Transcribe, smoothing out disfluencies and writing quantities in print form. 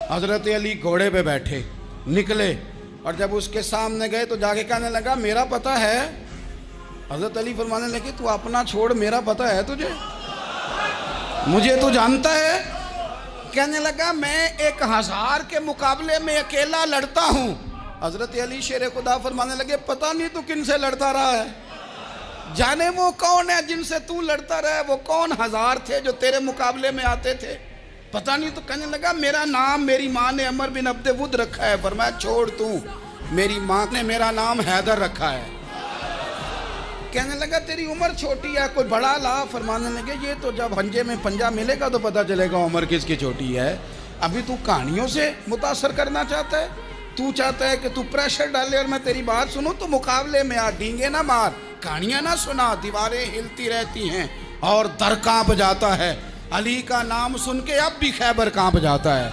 हजरत अली घोड़े पे बैठे निकले और जब उसके सामने गए तो जाके कहने लगा मेरा पता है। हजरत अली फरमाने लगे तू अपना छोड़, मेरा पता है तुझे, मुझे तू जानता है। कहने लगा मैं 1000 के मुकाबले में अकेला लड़ता हूँ। हजरत अली शेर खुदा फरमाने लगे पता नहीं तू किन से लड़ता रहा है, जाने वो कौन है जिनसे तू लड़ता रहा है, वो कौन 1000 थे जो तेरे मुकाबले में आते थे, पता नहीं। तो कहने लगा मेरा नाम मेरी माँ ने अमर बिन अब्दे वुद रखा है। फरमाया छोड़ तू, मेरी माँ ने मेरा नाम हैदर रखा है। कहने लगा तेरी उम्र छोटी है, कोई बड़ा ला। फरमाने लगे ये तो जब हंजे में पंजा मिलेगा तो पता चलेगा उम्र किसकी छोटी है। अभी तू कहानियों से मुतासर करना चाहता है, तू चाहता है कि तू प्रेशर डाले और मैं तेरी बात सुनूं, तो मुकाबले में आ, डींगे ना मार, कहानियां ना सुना। दीवारें हिलती रहती हैं और दर कांप जाता है। अली का नाम सुन के अब भी खैबर कांप जाता है।